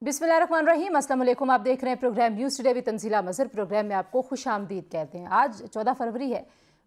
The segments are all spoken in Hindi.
बिस्मिल्लाहिर्रहमानिर्रहीम, अस्सलाम वालेकुम। आप देख रहे हैं programme news today with Tanzila Mazhar. Programme में आपको खुशामदीद कहते हैं। आज 14 फरवरी है,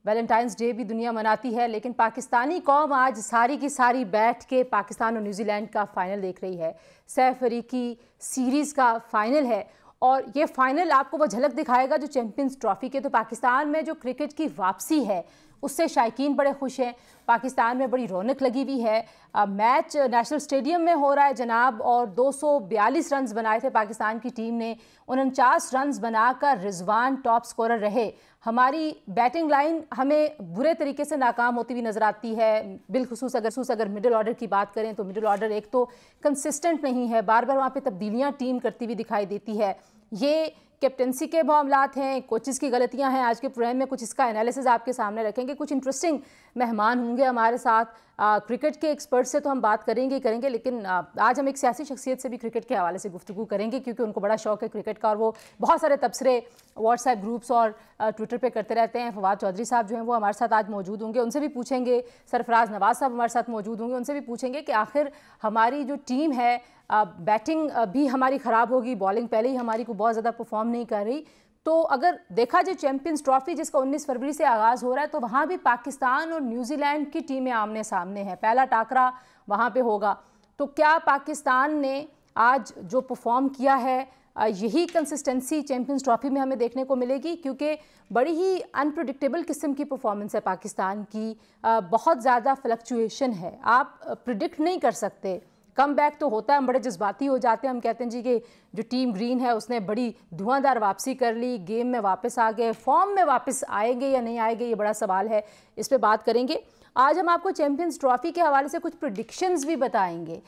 वैलेंटाइंस डे भी दुनिया मनाती है, लेकिन पाकिस्तानी कौम आज सारी की सारी बैठ के पाकिस्तान और न्यूजीलैंड का फ़ाइनल देख रही है। 6 फरीकी सीरीज़ का फ़ाइनल है और ये फ़ाइनल आपको वो झलक दिखाएगा जो चैम्पियंस ट्रॉफ़ी के। तो पाकिस्तान में जो क्रिकेट की वापसी है उससे शायकीन बड़े खुश हैं। पाकिस्तान में बड़ी रौनक लगी हुई है। मैच नेशनल स्टेडियम में हो रहा है जनाब, और 242 रन्स बनाए थे पाकिस्तान की टीम ने। 49 रन्स बनाकर रिजवान टॉप स्कोरर रहे। हमारी बैटिंग लाइन हमें बुरे तरीके से नाकाम होती हुई नज़र आती है, बिलखुसूस अगर मिडिल ऑर्डर की बात करें तो मिडिल ऑर्डर एक तो कंसिस्टेंट नहीं है, बार बार वहाँ पे तब्दीलियाँ टीम करती हुई दिखाई देती है। ये कैप्टनसी के मामलात हैं, कोचेस की गलतियां हैं। आज के प्रोग्राम में कुछ इसका एनालिसिस आपके सामने रखेंगे। कुछ इंटरेस्टिंग मेहमान होंगे हमारे साथ। क्रिकेट के एक्सपर्ट से तो हम बात करेंगे, लेकिन आज हम एक सियासी शख्सियत से भी क्रिकेट के हवाले से गुफ्तगू करेंगे, क्योंकि उनको बड़ा शौक है क्रिकेट का और वो बहुत सारे तबसरे व्हाट्सएप ग्रुप्स और ट्विटर पर करते रहते हैं। फवाद चौधरी साहब जो हैं वो हमारे साथ आज मौजूद होंगे, उनसे भी पूछेंगे। सरफराज नवाज साहब हमारे साथ मौजूद होंगे, उनसे भी पूछेंगे कि आखिर हमारी जो टीम है, बैटिंग भी हमारी ख़राब होगी, बॉलिंग पहले ही हमारी को बहुत ज़्यादा परफॉर्म नहीं कर रही। तो अगर देखा जाए चैंपियंस ट्रॉफी जिसका 19 फरवरी से आगाज़ हो रहा है, तो वहाँ भी पाकिस्तान और न्यूजीलैंड की टीमें आमने सामने हैं। पहला टाकरा वहाँ पे होगा। तो क्या पाकिस्तान ने आज जो परफॉर्म किया है, यही कंसिस्टेंसी चैंपियंस ट्रॉफी में हमें देखने को मिलेगी? क्योंकि बड़ी ही अनप्रिडिक्टेबल किस्म की परफॉर्मेंस है पाकिस्तान की। बहुत ज़्यादा फ्लक्चुएशन है, आप प्रिडिक्ट नहीं कर सकते। कम बैक तो होता है, हम बड़े जज्बाती हो जाते हैं, हम कहते हैं जी कि जो टीम ग्रीन है उसने बड़ी धुआंधार वापसी कर ली, गेम में वापस आ गए। फॉर्म में वापस आएंगे या नहीं आएंगे, ये बड़ा सवाल है, इस पे बात करेंगे। आज हम आपको चैंपियंस ट्रॉफ़ी के हवाले से कुछ प्रेडिक्शंस भी बताएंगे।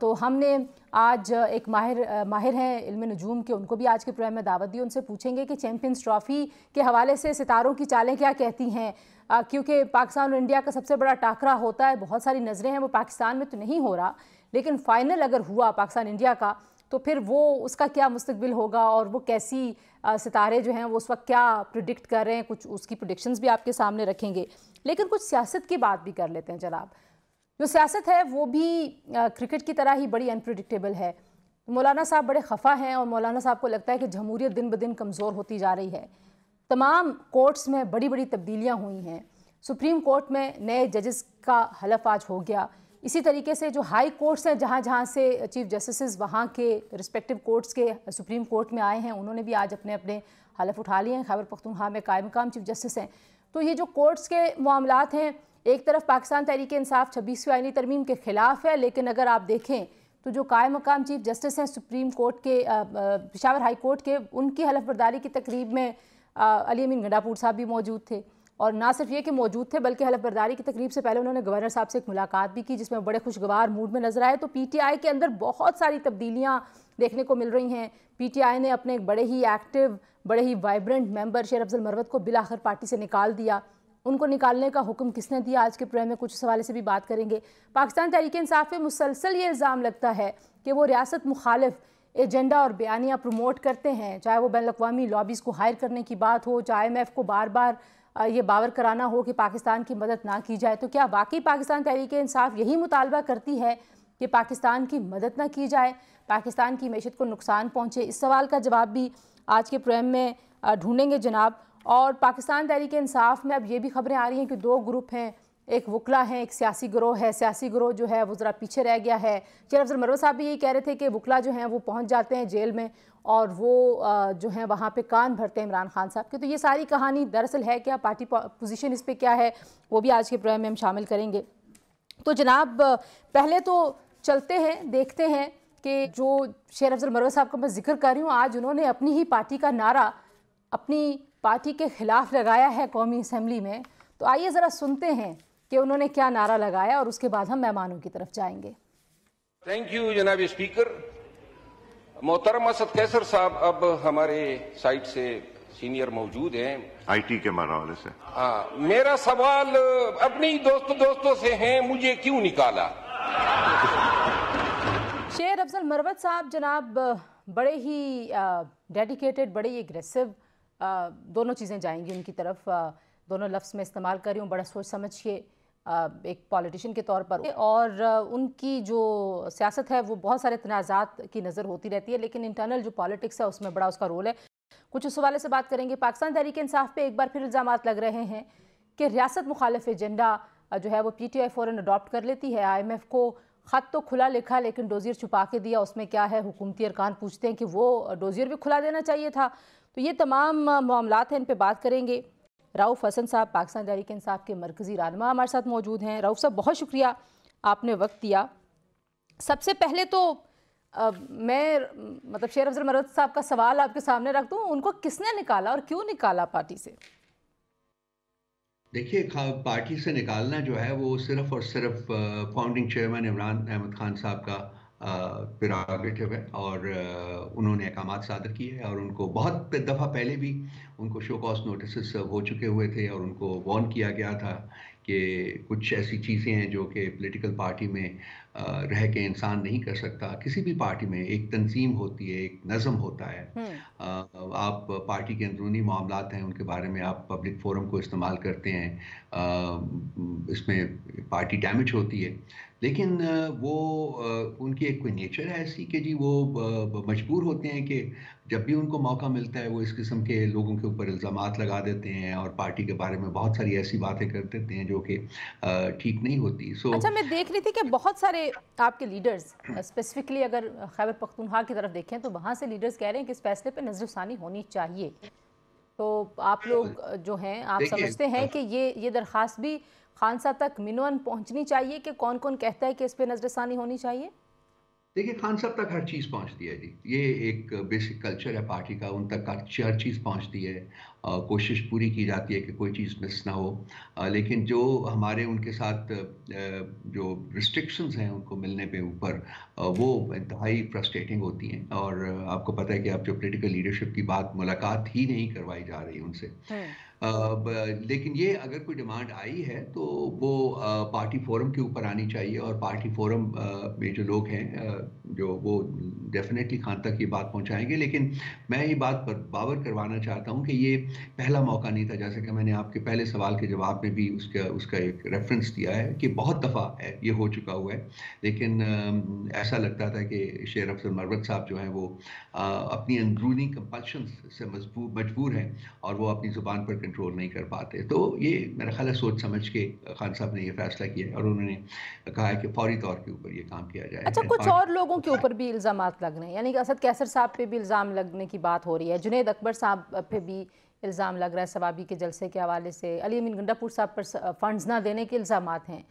तो हमने आज एक माहिर हैं इल्म नजूम के, उनको भी आज के प्रोग्राम में दावत दी। उनसे पूछेंगे कि चैंपियंस ट्रॉफ़ी के हवाले से सितारों की चालें क्या कहती हैं, क्योंकि पाकिस्तान और इंडिया का सबसे बड़ा टाकरा होता है। बहुत सारी नज़रें हैं, वो पाकिस्तान में तो नहीं हो रहा, लेकिन फ़ाइनल अगर हुआ पाकिस्तान इंडिया का तो फिर वो उसका क्या मुस्तकबिल होगा और वो कैसी सितारे जो हैं वो उस वक्त क्या प्रिडिक्ट कर रहे हैं, कुछ उसकी प्रिडिक्शंस भी आपके सामने रखेंगे। लेकिन कुछ सियासत की बात भी कर लेते हैं जनाब। जो सियासत है वो भी क्रिकेट की तरह ही बड़ी अनप्रिडिक्टेबल है। मौलाना साहब बड़े खफा हैं और मौलाना साहब को लगता है कि जमहूरियत दिन ब दिन कमज़ोर होती जा रही है। तमाम कोर्ट्स में बड़ी बड़ी तब्दीलियाँ हुई हैं। सुप्रीम कोर्ट में नए जजेस का हलफ आज हो गया। इसी तरीके से जो हाई कोर्ट्स हैं, जहाँ जहाँ से चीफ जस्टिस वहाँ के रिस्पेक्टिव कोर्ट्स के सुप्रीम कोर्ट में आए हैं, उन्होंने भी आज अपने अपने हलफ उठा लिए हैं। खैबर पख्तूनख्वा में कायम मकाम चीफ जस्टिस हैं। तो ये जो कोर्ट्स के मामलात हैं, एक तरफ पाकिस्तान तहरीक इंसाफ 26वीं आईनी तरमीम के ख़िलाफ़ है, लेकिन अगर आप देखें तो जो कायम मकाम चीफ जस्टिस हैं सुप्रीम कोर्ट के, पेशावर हाई कोर्ट के, उनकी हलफ बर्दारी की तकरीब में अली अमीन गंडापुर साहब भी मौजूद थे। और ना सिर्फ ये कि मौजूद थे, बल्कि हलफ बर्दारी की तकरीब से पहले उन्होंने गवर्नर साहब से एक मुलाकात भी की, जिसमें बड़े खुशगवार मूड में नजर आए। तो पीटीआई के अंदर बहुत सारी तब्दीलियां देखने को मिल रही हैं। पीटीआई ने अपने एक बड़े ही एक्टिव, बड़े ही वाइब्रेंट मेंबर शेर अफजल मरवत को बिलाखिर पार्टी से निकाल दिया। उनको निकालने का हुक्म किसने दिया, आज के प्रोग्राम में कुछ इस हवाले से भी बात करेंगे। पाकिस्तान तहरीक इंसाफ पे मुसलसल ये इल्ज़ाम लगता है कि वो रियासत मुखालिफ एजेंडा और बयानियाँ प्रमोट करते हैं, चाहे वो बैन अवी लॉबीज़ को हायर करने की बात हो, चाहे IMF को बार बार ये बावर कराना हो कि पाकिस्तान की मदद ना की जाए। तो क्या वाकई पाकिस्तान तहरीक इंसाफ यही मुतालबा करती है कि पाकिस्तान की मदद ना की जाए, पाकिस्तान की मैशत को नुकसान पहुँचे? इस सवाल का जवाब भी आज के प्रोग्राम में ढूंढेंगे जनाब। और पाकिस्तान तहरीक इंसाफ में अब ये भी खबरें आ रही हैं कि दो ग्रुप हैं, एक वकला हैं, एक सियासी गिरोह है। सियासी गिरोह जो है वो ज़रा पीछे रह गया है। शेर अफजल मरवत साहब भी यही कह रहे थे कि वकला जो हैं वो पहुंच जाते हैं जेल में और वो जो है वहाँ पे कान भरते हैं इमरान खान साहब के। तो ये सारी कहानी दरअसल है क्या, पार्टी पोजीशन इस पर क्या है, वो भी आज के प्रोग्राम में हम शामिल करेंगे। तो जनाब पहले तो चलते हैं, देखते हैं कि जो शेर अफजल मरवत साहब का मैं जिक्र कर रही हूँ, आज उन्होंने अपनी ही पार्टी का नारा अपनी पार्टी के खिलाफ लगाया है कौमी असम्बली में। तो आइए ज़रा सुनते हैं कि उन्होंने क्या नारा लगाया और उसके बाद हम मेहमानों की तरफ जाएंगे। थैंक यू जनाब स्पीकर। मोहतरम असद कैसर साहब अब हमारे साइड से सीनियर मौजूद हैं आईटी के हवाले से। हाँ, मेरा सवाल अपनी दोस्तों से है, मुझे क्यों निकाला? शेर अफजल मरवत साहब जनाब बड़े ही डेडिकेटेड, बड़े ही एग्रेसिव, दोनों चीज़ें जाएंगी उनकी तरफ, दोनों लफ्ज़ में इस्तेमाल कर रही हूँ, बड़ा सोच समझ के एक पॉलिटिशियन के तौर पर, और उनकी जो सियासत है वो बहुत सारे तनाज़ात की नज़र होती रहती है, लेकिन इंटरनल जो पॉलिटिक्स है उसमें बड़ा उसका रोल है। कुछ उस हवाले से बात करेंगे। पाकिस्तान तहरीक इंसाफ पे एक बार फिर इल्ज़ामात लग रहे हैं कि रियासत मुखालिफ एजेंडा जो है वो PTI फ़ौरन अडॉप्ट कर लेती है। IMF को ख़त तो खुला लिखा, लेकिन डोजियर छुपा के दिया। उसमें क्या है, हुकूमती अरकान पूछते हैं कि वो डोजियर भी खुला देना चाहिए था। तो ये तमाम मामलात हैं, इन पर बात करेंगे। रऊफ़ हसन साहब पाकिस्तान तहरीक इंसाफ के मरकज़ी रहनुमा हमारे साथ मौजूद हैं। रऊफ़ साहब, बहुत शुक्रिया आपने वक्त दिया। सबसे पहले तो मैं मतलब शेर अफजल मरवत साहब का सवाल आपके सामने रख दूं, उनको किसने निकाला और क्यों निकाला पार्टी से? देखिए, पार्टी से निकालना जो है वो सिर्फ और सिर्फ फाउंडिंग चेयरमैन इमरान अहमद खान साहब का प्रेरोगेटिव है, और उन्होंने अहकामात सादर किए हैं, और उनको बहुत दफ़ा पहले भी उनको शो कॉज नोटिस हो चुके हुए थे, और उनको वार्न किया गया था कि कुछ ऐसी चीज़ें हैं जो कि पॉलिटिकल पार्टी में रह के इंसान नहीं कर सकता। किसी भी पार्टी में एक तंजीम होती है, एक नज़म होता है। आप पार्टी के अंदरूनी मामलात हैं उनके बारे में आप पब्लिक फोरम को इस्तेमाल करते हैं, इसमें पार्टी डैमेज होती है, लेकिन वो उनकी एक कोई नेचर है ऐसी कि जी वो मजबूर होते हैं कि जब भी उनको मौका मिलता है वो इस किस्म के लोगों के ऊपर इल्ज़ामात लगा देते हैं, और पार्टी के बारे में बहुत सारी ऐसी बातें कर देते हैं जो कि ठीक नहीं होती। अच्छा, मैं देख रही थी कि बहुत सारे आपके लीडर्स, स्पेसिफिकली अगर खैबर पख्तूनख्वा की तरफ देखें तो वहाँ से लीडर्स कह रहे हैं कि इस फैसले पर नज़रसानी होनी चाहिए। तो आप लोग जो हैं, आप समझते हैं कि ये दरख्वास्त भी खान साहब तक मिनवन पहुंचनी चाहिए कि कौन कौन कहता है कि इस पे नजरसानी होनी चाहिए? देखिए, खान साहब तक हर चीज़ पहुंचती है जी, ये एक बेसिक कल्चर है पार्टी का, उन तक हर चीज़ पहुंचती है। कोशिश पूरी की जाती है कि कोई चीज़ मिस ना हो, लेकिन जो हमारे उनके साथ जो रिस्ट्रिक्शंस हैं उनको मिलने पे ऊपर वो इंतहाई फ्रस्ट्रेटिंग होती हैं, और आपको पता है कि अब जो पॉलिटिकल लीडरशिप की बात, मुलाकात ही नहीं करवाई जा रही उनसे। लेकिन ये अगर कोई डिमांड आई है तो वो पार्टी फोरम के ऊपर आनी चाहिए, और पार्टी फोरम में जो लोग हैं जो वो डेफिनेटली खान तक ये बात पहुंचाएंगे। लेकिन मैं ये बात बावर करवाना चाहता हूं कि ये पहला मौका नहीं था, जैसे कि मैंने आपके पहले सवाल के जवाब में भी उसका एक रेफरेंस दिया है कि बहुत दफ़ा ये हो चुका हुआ है, लेकिन ऐसा लगता था कि शेर अफजल मरवत साहब जो हैं वो अपनी अंदरूनी कंपल्शन से मजबूर हैं, और वो अपनी ज़ुबान पर कंट्रोल नहीं कर पाते। तो ये मेरा ख्याल है सोच समझ के खान साहब ने ये फैसला किया है, और उन्होंने कहा है कि फौरी तौर के ऊपर ये काम किया जाए। अच्छा, कुछ और लोगों के ऊपर भी इल्ज़ामात लग रहे हैं, यानी कि असद कैसर साहब पे भी इल्ज़ाम लगने की बात हो रही है, जुनैद अकबर साहब पे भी इल्ज़ाम लग रहा है सवाबी के जलसे के हवाले से, अली अमीन गंडापुर साहब पर फंड्स ना देने के इल्ज़ामात हैं।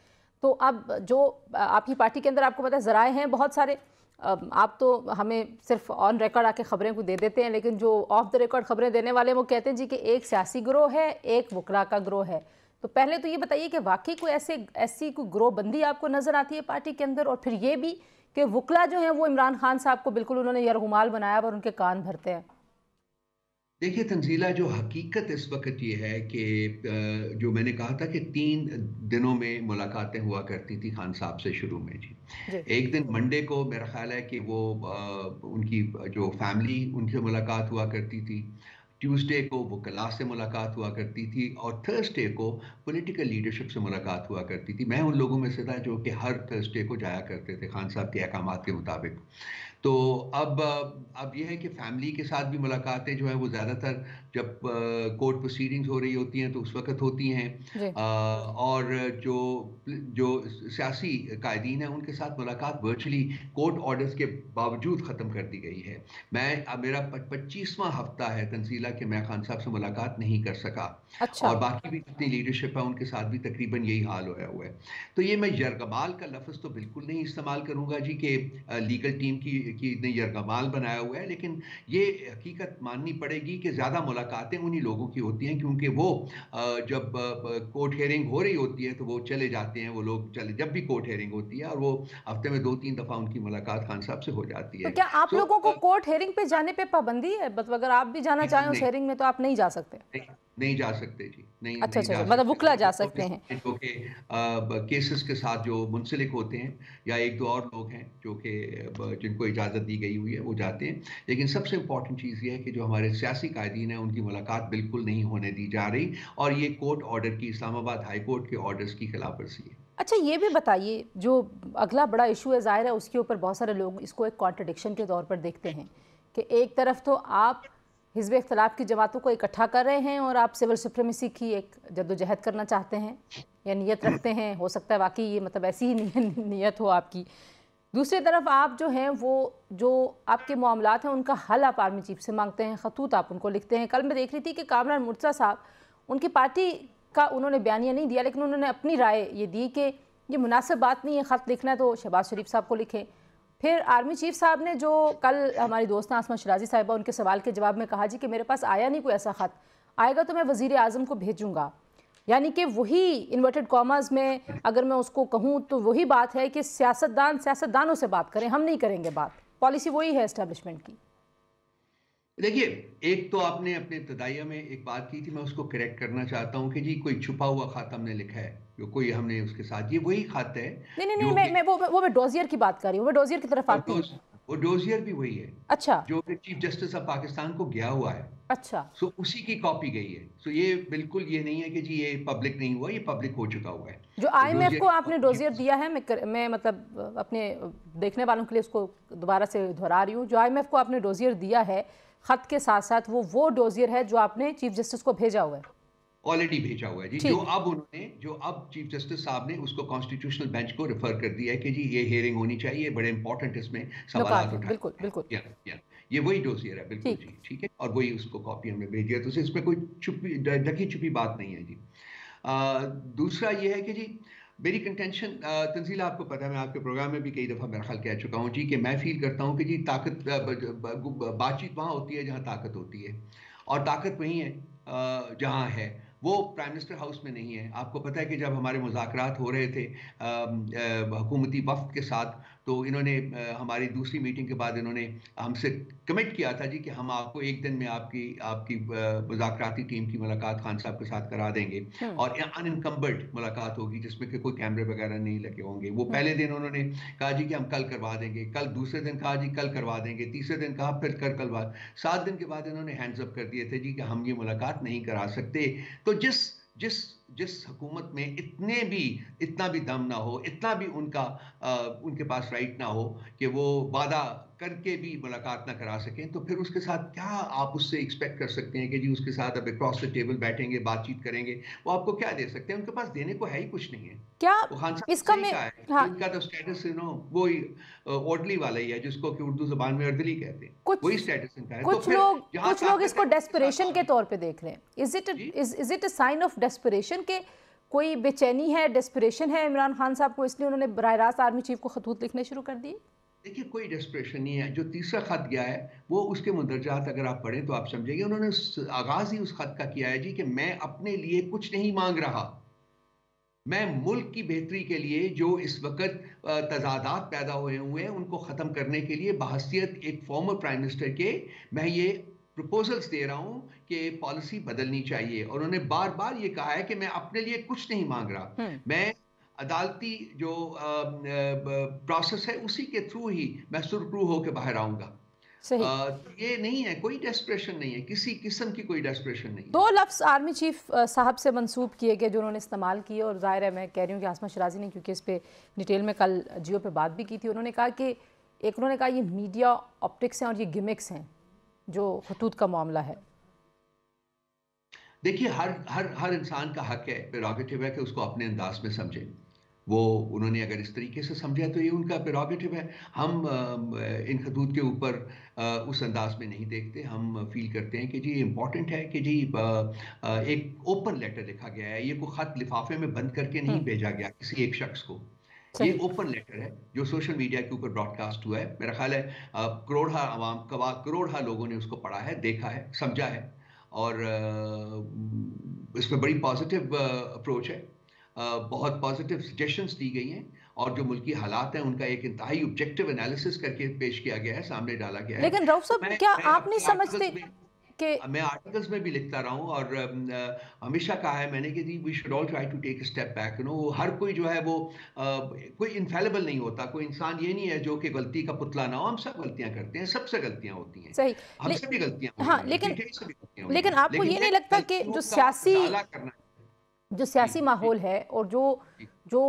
तो अब जो आपकी पार्टी के अंदर आपको पता है ज़राए हैं बहुत सारे, आप तो हमें सिर्फ ऑन रिकॉर्ड आके खबरें को दे देते हैं, लेकिन जो ऑफ द रिकॉर्ड खबरें देने वाले वो कहते हैं जी कि एक सियासी गिरोह है, एक वकला का गिरोह है। तो पहले तो ये बताइए कि वाकई कोई ऐसी कोई गिरोहबंदी आपको नज़र आती है पार्टी के अंदर, और फिर ये भी कि वकला जो हैं वो इमरान खान साहब को बिल्कुल उन्होंने यरगुमाल बनाया और उनके कान भरते हैं। देखिए तंजीला, जो हकीकत इस वक्त ये है कि जो मैंने कहा था कि 3 दिनों में मुलाकातें हुआ करती थी खान साहब से शुरू में जी। एक दिन मंडे को मेरा ख्याल है कि वो उनकी जो फैमिली उनसे मुलाकात हुआ करती थी, ट्यूसडे को वो वकला से मुलाकात हुआ करती थी, और थर्सडे को पॉलिटिकल लीडरशिप से मुलाकात हुआ करती थी। मैं उन लोगों में से था जो कि हर थर्सडे को जाया करते थे खान साहब के अहकामात के मुताबिक। तो अब यह है कि फैमिली के साथ भी मुलाकातें जो है वो ज़्यादातर जब कोर्ट प्रोसीडिंग्स हो रही होती हैं तो उस वक्त होती हैं, और जो जो सियासी कायदीन हैं उनके साथ मुलाकात वर्चुअली कोर्ट ऑर्डर्स के बावजूद ख़त्म कर दी गई है। अब मेरा 25वां हफ्ता है तंजीला कि मैं खान साहब से मुलाकात नहीं कर सका। अच्छा। और बाकी भी जितनी लीडरशिप है उनके साथ भी तकरीबन यही हाल होया हुआ है। तो ये मैं यरगमाल का लफ्ज़ तो बिल्कुल नहीं इस्तेमाल करूंगा जी कि लीगल टीम की ने यरगमाल बनाया हुआ है, लेकिन ये हकीकत माननी पड़ेगी कि ज़्यादा मुलाकातें उन्हीं लोगों की होती हैं, क्योंकि वो जब कोर्ट हेयरिंग हो रही होती है तो वो चले जाते हैं, वो लोग जब भी कोर्ट हेयरिंग होती है, और वो हफ्ते में 2-3 दफ़ा उनकी मुलाकात खान साहब से हो जाती है। तो क्या आप लोगों को कोर्ट हेयरिंग पे जाने पे पाबंदी है? मतलब अगर आप भी जाना चाहें उस हेयरिंग में तो आप नहीं जा सकते? नहीं जा सकते जी, नहीं अच्छा नहीं अच्छा, जा मतलब सकते। वुकला जा तो सकते हैं। जो कि केसेस के साथ जो मुंसलिक होते हैं, या एक दो और लोग हैं जो कि जिनको इजाज़त दी गई हुई है वो जाते हैं। लेकिन सबसे इम्पॉर्टेंट चीज़ ये है कि जो हमारे सियासी कायदीन हैं उनकी मुलाकात बिल्कुल नहीं होने दी जा रही, और ये कोर्ट ऑर्डर की, इस्लामाबाद हाई कोर्ट के ऑर्डर्स की खिलाफ वर्जी है। अच्छा, ये भी बताइए, जो अगला बड़ा इशू है, ज़ाहिर है उसके ऊपर बहुत सारे लोग इसको एक कॉन्ट्रडिक्शन के तौर पर देखते हैं कि एक तरफ तो आप हिज़्ब इख्तिलाफ की जमातों को इकट्ठा कर रहे हैं और आप सिविल सुप्रीमेसी की एक जद्दोजहद करना चाहते हैं या नीयत रखते हैं, हो सकता है वाकई ये मतलब ऐसी ही नीयत हो आपकी। दूसरी तरफ आप जो हैं वो जो आपके मामलात हैं उनका हल आप आर्मी चीफ से मांगते हैं, खतूत आप उनको लिखते हैं। कल मैं देख रही थी कि कामरान मुर्तज़ा साहब, उनकी पार्टी का उन्होंने बयानिया नहीं दिया, लेकिन उन्होंने अपनी राय ये दी कि ये मुनासिब बात नहीं है, ख़त लिखना है तो शहबाज शरीफ साहब को लिखें। फिर आर्मी चीफ साहब ने जो कल हमारी दोस्त आसमा शराजी साहिबा उनके सवाल के जवाब में कहा जी कि मेरे पास आया नहीं कोई ऐसा ख़त, आएगा तो मैं वज़ीर आज़म को भेजूँगा। यानी कि वही इन्वर्टेड कॉमर्स में अगर मैं उसको कहूँ तो वही बात है कि सियासतदानों से बात करें, हम नहीं करेंगे बात, पॉलिसी वही है एस्टेब्लिशमेंट की। देखिए, एक तो आपने अपने इब्तदाइया में एक बात की थी, मैं उसको करेक्ट करना चाहता हूँ कि जी कोई छुपा हुआ खत हमने लिखा है, जो कोई हमने उसके साथ, ये वही खत है नहीं नहीं नहीं, जो मैं डोजियर की बात कर रही हूँ, मैं डोजियर की तरफ आती हूँ। वो डोजियर भी वही है अच्छा जो चीफ जस्टिस ऑफ पाकिस्तान को गया हुआ है। अच्छा, सो उसी की कॉपी गई है। सो ये बिल्कुल ये नहीं है कि जी ये पब्लिक नहीं हुआ, ये पब्लिक हो चुका हुआ है। जो तो IMF को आपने डोजियर डोजियर दिया है, मैं मतलब अपने देखने वालों के लिए उसको दोबारा से दोहरा रही हूँ, जो IMF को आपने डोजियर दिया है खत के साथ साथ, वो डोजियर है जो आपने चीफ जस्टिस को भेजा हुआ है। ऑलरेडी भेजा हुआ है जी, जो अब चीफ जस्टिस साहब ने उसको कॉन्स्टिट्यूशनल बेंच को रेफर कर दिया है कि जी ये हियरिंग होनी चाहिए, बड़े इंपॉर्टेंट इसमें सवाल उठाए। बिल्कुल बिल्कुल, या ये वही डोसियर है, बिल्कुल जी, ठीक है, और वही उसको कॉपी हमने भेज दिया, तो इसमें कोई छुपी ढकी छुपी बात नहीं है जी। दूसरा ये है कि जी मेरी कंटेंशन, तंजीला आपको पता है, मैं आपके प्रोग्राम में भी कई दफ़ा मेरा ख्याल कह चुका हूँ जी, कि मैं फील करता हूँ कि जी ताकत, बातचीत वहाँ होती है जहाँ ताकत होती है, और ताकत वहीं है जहाँ है, वो प्राइम मिनिस्टर हाउस में नहीं है। आपको पता है कि जब हमारे मुज़ाकरात हो रहे थे हुकूमती वफ़द के साथ, तो इन्होंने हमारी दूसरी मीटिंग के बाद इन्होंने हमसे कमिट किया था जी कि हम आपको एक दिन में आपकी मुज़ाकराती टीम की मुलाकात खान साहब के साथ करा देंगे, और अनइनकम्बर्ड मुलाकात होगी जिसमें कि कोई कैमरे वगैरह नहीं लगे होंगे। वो पहले दिन उन्होंने कहा जी कि हम कल करवा देंगे, कल दूसरे दिन कहा जी कल करवा देंगे, तीसरे दिन कहा फिर कल 7 दिन के बाद इन्होंने हैंड्स अप कर दिए थे जी कि हम ये मुलाकात नहीं करा सकते। तो जिस जिस जिस हुकूमत में इतना भी दम ना हो, इतना भी उनके पास राइट ना हो कि वो वादा करके भी मुलाकात ना करा सकें, तो फिर उसके साथ क्या आप उससे एक्सपेक्ट कर सकते हैं कि जी उसके साथ अब अक्रॉस द टेबल बैठेंगे, बातचीत करेंगे? वो आपको क्या दे सकते हैं? उनके पास देने को है ही कुछ नहीं है। क्या वो खान साहब इसका सही में कहा है, हाँ, उनका तो स्टेटस वो ओडली वाला ही है, जिसको कि उर्दू जबान में अर्दली कहते हैं, वही स्टेटस इनका है। कुछ लोग इसको डेस्परेशन के तौर पे देख रहे हैं। Is it a sign of desperation के कोई बेचैनी है, डेस्परेशन है इमरान खान साहब को, इसलिए उन्होंने बराह रास्त आर्मी चीफ को खतूत लिखने शुरू कर दिए? देखिए, कोई डेस्परेशन नहीं है। जो तीसरा खत गया है वो उसके मुंदरजात अगर आप पढ़ें तो आप समझेंगे, उन्होंने आगाज ही उस खत का किया है जी कि मैं अपने लिए कुछ नहीं मांग रहा, मैं मुल्क की बेहतरी के लिए जो इस वक्त तजादात पैदा हुए हैं उनको ख़त्म करने के लिए बहसियत एक फॉर्मर प्राइम मिनिस्टर के मैं ये प्रपोजल्स दे रहा हूं कि पॉलिसी बदलनी चाहिए। और उन्होंने बार बार ये कहा है कि मैं अपने लिए कुछ नहीं मांग रहा, मैं अदालती जो प्रोसेस है उसी के थ्रू ही मैं सुरखरू होकर बाहर आऊंगा। सही। ये नहीं है, कोई डेस्परेशन नहीं है, किसी किस्म की कोई डेस्परेशन नहीं है। 2 लफ्ज़ आर्मी चीफ साहब से मंसूब किए गए जो उन्होंने इस्तेमाल किए, और जाहिर है मैं कह रही हूँ कि आसमा शराजी ने, क्योंकि इस पे डिटेल में कल जियो पे बात भी की थी, उन्होंने कहा कि उन्होंने कहा ये मीडिया ऑप्टिक्स हैं और ये गिमिक्स हैं जो खतूत का मामला है। देखिए, हर इंसान का हक है, प्रेरोगेटिव है कि उसको अपने अंदाज में समझे। वो उन्होंने अगर इस तरीके से समझा तो ये उनका प्रेरोगेटिव है। हम इन खतूत के ऊपर उस अंदाज में नहीं देखते। हम फील करते हैं कि जी इम्पॉर्टेंट है कि जी एक ओपन लेटर लिखा गया है, ये कोई खत लिफाफे में बंद करके नहीं भेजा गया किसी एक शख्स को। ये ओपन लेटर है जो सोशल मीडिया के ऊपर ब्रॉडकास्ट हुआ है। मेरा ख्याल है करोड़हा लोगों ने उसको पढ़ा है, देखा है, समझा है, और इसमें बड़ी पॉजिटिव अप्रोच है, बहुत पॉजिटिव सजेशंस दी गई हैं, और जो मुल्की हालात हैं उनका एक इंतहाई ऑब्जेक्टिव एनालिसिस करके पेश किया गया है, सामने डाला गया है। लेकिन रऊफ साहब, क्या आप नहीं समझते कि मैं आर्टिकल्स में भी लिखता रहा हूँ और हमेशा कहा है मैंने कि we should all try to take a step back. हर कोई जो है वो कोई इनफेलेबल नहीं होता, कोई इंसान ये नहीं है जो कि गलती का पुतला ना हो। हम सब गलतियां करते हैं, सबसे गलतियां होती हैं, सही। हमसे भी गलतियां हुई हाँ, हैं, लेकिन पीटीआई से भी गलतियां हुई लेकिन हैं, आपको लेकिन ये नहीं लगता कि गलतियों जो का उजाला करना। जी सियासी माहौल है और जो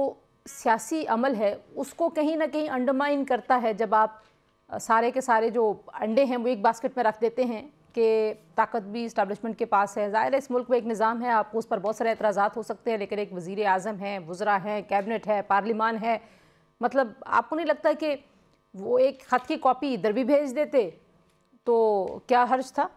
सियासी अमल है उसको कहीं ना कहीं अंडरमाइन करता है, जब आप सारे के सारे जो अंडे हैं वो एक बास्केट में रख देते हैं कि ताकत भी इस्टेब्लिशमेंट के पास है। ज़ाहिर है इस मुल्क में एक निज़ाम है, आपको उस पर बहुत सारे एतराज़ात हो सकते हैं, लेकिन एक वज़ीर आज़म है, वज़रा हैं, कैबिनेट है, पार्लिमान है। मतलब आपको नहीं लगता कि वो एक ख़त की कॉपी इधर भी भेज देते तो क्या हर्ज था?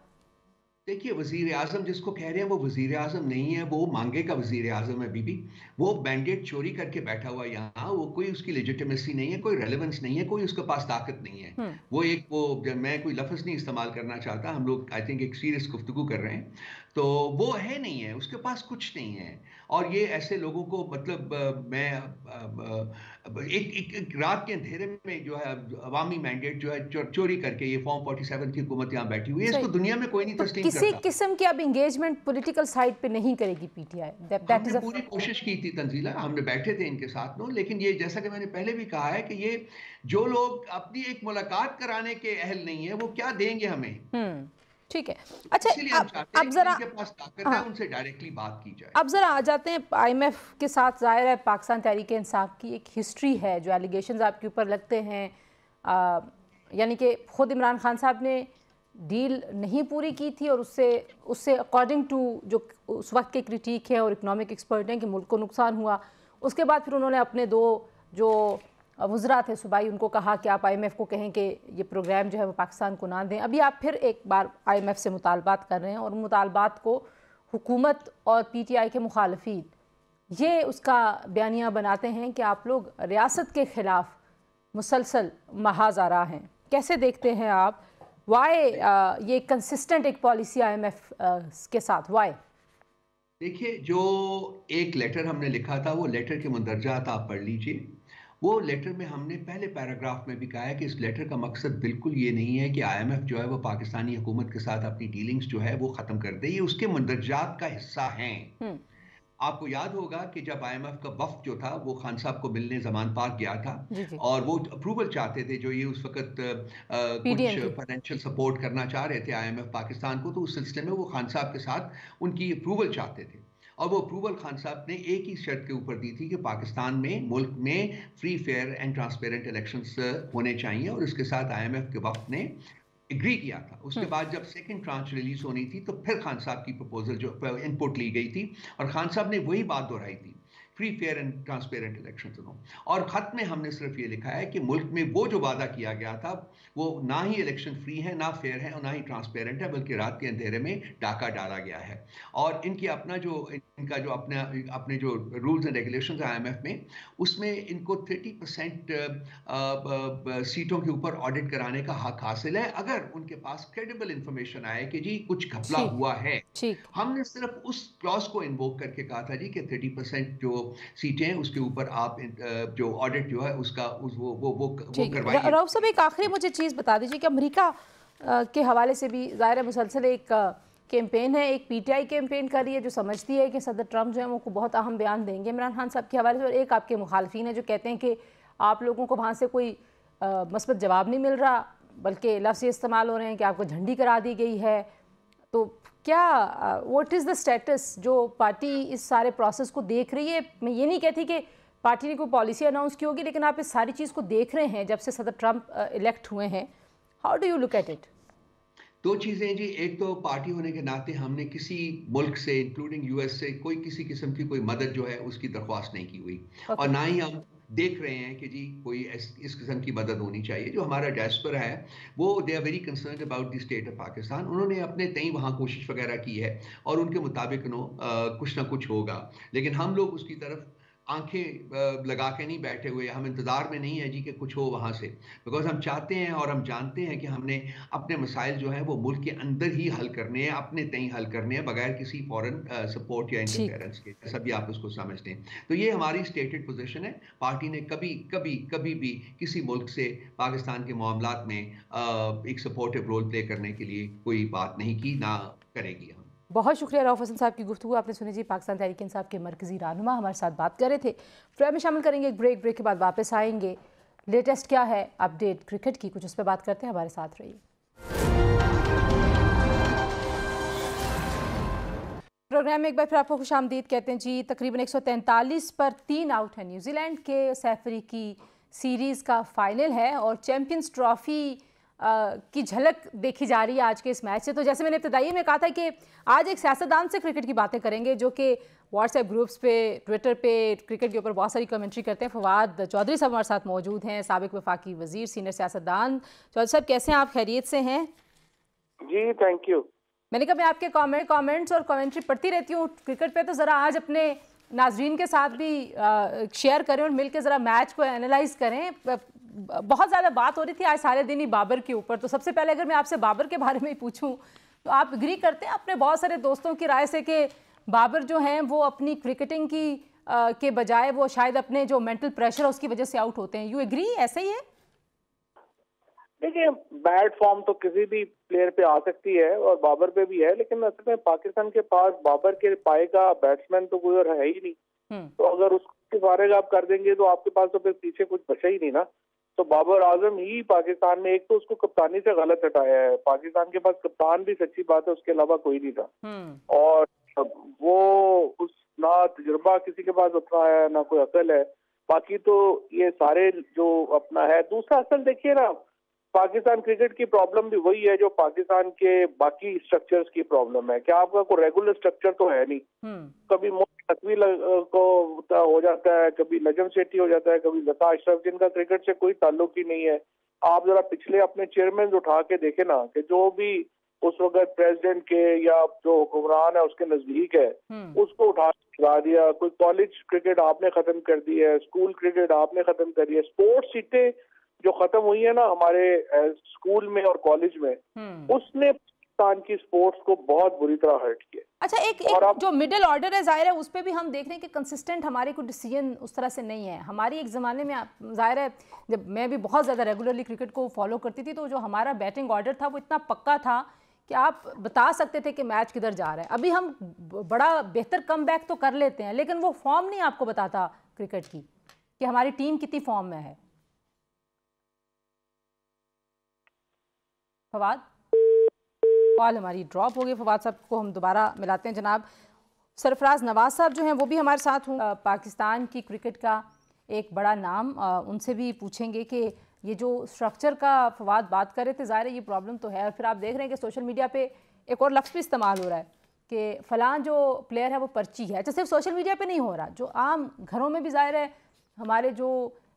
देखिए, वजीर आजम जिसको कह रहे हैं वो वजीर आजम नहीं है, वो मांगे का वजीर आजम है बीबी। वो मैंडेट चोरी करके बैठा हुआ यहाँ, वो कोई उसकी लेजिटिमेसी नहीं है, कोई रेलेवेंस नहीं है, कोई उसके पास ताकत नहीं है। वो मैं कोई लफ्ज नहीं इस्तेमाल करना चाहता, हम लोग आई थिंक एक सीरियस गुफ्तगू कर रहे हैं, तो वो है नहीं है, उसके पास कुछ नहीं है। और ये ऐसे लोगों को मतलब एक रात के अंधेरे में जो है अवामी मैंडेट जो है चोरी करके ये फॉर्म 47 की हुकूमत यहाँ बैठी हुई है, इसको दुनिया में कोई नहीं तस्लीम किसी करता। किस्म की अब एंगेजमेंट पॉलिटिकल साइड पे नहीं करेगी पीटीआई। हमने पूरी कोशिश की थी तंजीला, हमने बैठे थे इनके साथ में, लेकिन ये जैसा कि मैंने पहले भी कहा है कि ये जो लोग अपनी एक मुलाकात कराने के अहल नहीं है वो क्या देंगे हमें। ठीक है, अच्छा अब जरा इनके पास ताकत है, उनसे डायरेक्टली बात की जाए। अब जरा आ जाते हैं आईएमएफ के साथ। जाहिर है पाकिस्तान तहरीक इंसाफ की एक हिस्ट्री है, जो एलिगेशंस आपके ऊपर लगते हैं, यानी कि खुद इमरान खान साहब ने डील नहीं पूरी की थी और उससे अकॉर्डिंग टू जो उस वक्त के क्रिटिक है और इकनॉमिक एक्सपर्ट हैं कि मुल्क को नुकसान हुआ। उसके बाद फिर उन्होंने अपने दो जो वज़रा थे सूबाई, उनको कहा कि आप आईएमएफ को कहें कि ये प्रोग्राम जो है वो पाकिस्तान को ना दें। अभी आप फिर एक बार आईएमएफ से मुतालबात कर रहे हैं और मुतालबात को हुकूमत और पीटीआई के मुखालफीन ये उसका बयानिया बनाते हैं कि आप लोग रियासत के ख़िलाफ़ मुसलसल महाज आ रहा हैं। कैसे देखते हैं आप वाई ये कंसिस्टेंट एक पॉलिसी आईएमएफ के साथ, वाई? देखिए, जो एक लेटर हमने लिखा था, वो लेटर के मुंदरजात आप पढ़ लीजिए। वो लेटर में हमने पहले पैराग्राफ में भी कहा है कि इस लेटर का मकसद बिल्कुल ये नहीं है कि आईएमएफ जो है वो पाकिस्तानी हुकूमत के साथ अपनी डीलिंग्स जो है वो ख़त्म कर दे, ये उसके मुंदरजात का हिस्सा हैं। आपको याद होगा कि जब आईएमएफ का वफ्द जो था वो खान साहब को मिलने जमान पार्क गया था और वो अप्रूवल चाहते थे, जो ये उस वक्त कुछ फाइनेंशियल सपोर्ट करना चाह रहे थे आईएमएफ पाकिस्तान को, तो उस सिलसिले में वो खान साहब के साथ उनकी अप्रूवल चाहते थे। और वो अप्रूवल खान साहब ने एक ही शर्त के ऊपर दी थी कि पाकिस्तान में मुल्क में free fair and transparent elections होने चाहिए, और इसके साथ आईएमएफ के वफ्द ने एग्री किया था। उसके बाद जब सेकंड ट्रांच रिलीज होनी थी तो फिर खान साहब की प्रपोजल जो इनपुट ली गई थी और खान साहब ने वही बात दोहराई थी, free fair and transparent election हो। और खत में हमने सिर्फ ये लिखा है कि मुल्क में वो जो वादा किया गया था वो ना ही इलेक्शन फ्री है, ना फेयर है और ना ही ट्रांसपेरेंट है, बल्कि रात के अंधेरे में डाका डाला गया है। और इनका जो अपने जो रूल्स एंड रेगुलेशंस है आईएमएफ में, उसमें इनको 30% सीटों के ऊपर ऑडिट कराने का हक हासिल है अगर उनके पास क्रेडिबल इंफॉर्मेशन आए कि जी कुछ घपला हुआ है। हमने सिर्फ उस क्लॉज को इन्वोक करके कहा था जी कि 30% जो सीटें उसके ऊपर आप जो ऑडिट जो है उसका वो करवाइए। राउफ साहब, एक आखिरी मुझे चीज़ बता दीजिए कि अमेरिका के हवाले से भी ज़ाहिर है मुसलसल एक कैंपेन है, एक पीटीआई कैंपेन कर रही है जो समझती है कि सदर ट्रंप जो है वो बहुत अहम बयान देंगे इमरान खान साहब के हवाले से, और एक आपके मुखालफिन है जो कहते हैं कि आप लोगों को वहाँ से कोई मस्बत जवाब नहीं मिल रहा, बल्कि लफ्ज़ इस्तेमाल हो रहे हैं कि आपको झंडी करा दी गई है। तो क्या व्हाट इज़ द स्टेटस जो पार्टी इस सारे प्रोसेस को देख रही है? मैं ये नहीं कहती कि पार्टी ने कोई पॉलिसी अनाउंस की होगी, लेकिन आप इस सारी चीज़ को देख रहे हैं जब से सदर ट्रंप इलेक्ट हुए हैं। How do you look at it? दो चीज़ें जी, एक तो पार्टी होने के नाते हमने किसी मुल्क से इंक्लूडिंग यूएस से कोई किसी किस्म की कोई मदद जो है उसकी दरख्वास्त नहीं की हुई, और ना ही हम देख रहे हैं कि जी कोई इस किस्म की मदद होनी चाहिए। जो हमारा डायस्पोरा है वो they are very concerned about the state of Pakistan. उन्होंने अपने तय वहाँ कोशिश वगैरह की है और उनके मुताबिक कुछ ना कुछ होगा, लेकिन हम लोग उसकी तरफ आंखें लगा के नहीं बैठे हुए, हम इंतज़ार में नहीं है जी कि कुछ हो वहाँ से, बिकॉज़ हम चाहते हैं और हम जानते हैं कि हमने अपने मसाइल जो हैं वो मुल्क के अंदर ही हल करने हैं, अपने तय हल करने हैं, बगैर किसी फॉरेन सपोर्ट या ठीक। इंटरफेरेंस के, जैसा भी आप उसको समझते हैं। तो ये हमारी स्टेटेड पोजीशन है। पार्टी ने कभी कभी कभी भी किसी मुल्क से पाकिस्तान के मामलात में एक सपोर्टिव रोल प्ले करने के लिए कोई बात नहीं की, ना करेगी हम। बहुत शुक्रिया रऊफ हसन साहब की गुफ्तगू आपने सुनी जी। पाकिस्तान तहरीक इंसाफ के मरकजी रहनुमा हमारे साथ बात कर रहे थे। प्रोग्राम में शामिल करेंगे एक ब्रेक के बाद वापस आएंगे। लेटेस्ट क्या है अपडेट क्रिकेट की, कुछ उस पर बात करते हैं, हमारे साथ रहिए। प्रोग्राम में एक बार फिर आपको खुशामदीद कहते हैं जी। तकरीबन 143 पर 3 आउट है न्यूजीलैंड के। सैफ अफ्रीदी सीरीज़ का फाइनल है और चैंपियंस ट्रॉफी की झलक देखी जा रही है आज के इस मैच से। तो जैसे मैंने इब्तिदाई में कहा था कि आज एक सियासतदान से क्रिकेट की बातें करेंगे जो कि व्हाट्सएप ग्रुप्स पे, ट्विटर पे क्रिकेट के ऊपर बहुत सारी कमेंट्री करते हैं। फवाद चौधरी साहब हमारे साथ मौजूद हैं, साबिक वफाकी वजीर, सीनियर सियासतदान। चौधरी साहब कैसे हैं आप, खैरियत से हैं? जी थैंक यू। मैंने कहा मैं आपके कमेंट्स और कमेंट्री पढ़ती रहती हूँ क्रिकेट पे, तो ज़रा आज अपने नाजरीन के साथ भी शेयर करें और मिलकर ज़रा मैच को एनालाइज करें। बहुत ज़्यादा बात हो रही थी आज सारे दिन ही बाबर के ऊपर। तो सबसे पहले अगर मैं आपसे बाबर के बारे में ही पूछूं तो आप एग्री करते हैं अपने बहुत सारे दोस्तों की राय से कि बाबर जो हैं वो अपनी क्रिकेटिंग की के बजाय वो शायद अपने जो मेंटल प्रेशर है उसकी वजह से आउट होते हैं? यू एग्री, ऐसा ही है? देखिए, बैड फॉर्म तो किसी भी प्लेयर पे आ सकती है और बाबर पे भी है, लेकिन असल में पाकिस्तान के पास बाबर के पाए का बैट्समैन तो कोई और है ही नहीं। तो अगर उसके बारे में आप कर देंगे तो आपके पास तो फिर पीछे कुछ बचा ही नहीं ना। तो बाबर आजम ही पाकिस्तान में, एक तो उसको कप्तानी से गलत हटाया है, पाकिस्तान के पास कप्तान भी सच्ची बात है उसके अलावा कोई नहीं था। और वो उस ना तजुर्बा किसी के पास उतना है ना कोई अकल है। बाकी तो ये सारे जो अपना है। दूसरा असल देखिए ना, पाकिस्तान क्रिकेट की प्रॉब्लम भी वही है जो पाकिस्तान के बाकी स्ट्रक्चर्स की प्रॉब्लम है। क्या आपका कोई रेगुलर स्ट्रक्चर तो है नहीं। कभी मोहम्मद नकवी को हो जाता है, कभी नजम सेठी हो जाता है, कभी लता अशरफ, जिनका क्रिकेट से कोई ताल्लुक ही नहीं है। आप जरा पिछले अपने चेयरमैन उठा के देखे ना कि जो भी उस वक्त प्रेसिडेंट के या जो हुक्मरान है उसके नजदीक है, उसको उठा ला दिया। कोई कॉलेज क्रिकेट आपने खत्म कर दी है, स्कूल क्रिकेट आपने खत्म कर दिया। स्पोर्ट्स सीटें जो खत्म हुई है ना हमारे स्कूल में और कॉलेज में, उसने पाकिस्तान की स्पोर्ट्स को बहुत बुरी तरह हर्ट किया। अच्छा, एक जो मिडिल ऑर्डर है जाहिर है उस पर भी हम देख रहे हैं कि कंसिस्टेंट हमारे कोई डिसीजन उस तरह से नहीं है। हमारी एक ज़माने में जाहिर है जब मैं भी बहुत ज़्यादा रेगुलरली क्रिकेट को फॉलो करती थी तो जो हमारा बैटिंग ऑर्डर था वो इतना पक्का था कि आप बता सकते थे कि मैच किधर जा रहा है। अभी हम बड़ा बेहतर कमबैक तो कर लेते हैं लेकिन वो फॉर्म नहीं आपको बताता क्रिकेट की कि हमारी टीम कितनी फॉर्म में है। फवाद, कॉल हमारी ड्रॉप हो गई। फवाद साहब को हम दोबारा मिलाते हैं। जनाब सरफराज नवाज साहब जो हैं वो भी हमारे साथ हूँ, पाकिस्तान की क्रिकेट का एक बड़ा नाम, उनसे भी पूछेंगे कि ये जो स्ट्रक्चर का फवाद बात कर रहे थे, ज़ाहिर है ये प्रॉब्लम तो है। और फिर आप देख रहे हैं कि सोशल मीडिया पे एक और लफ्ज़ भी इस्तेमाल हो रहा है कि फ़लाँ जो प्लेयर है वो पर्ची है। अच्छा, सिर्फ सोशल मीडिया पे नहीं हो रहा, जो आम घरों में भी ज़ाहिर है हमारे जो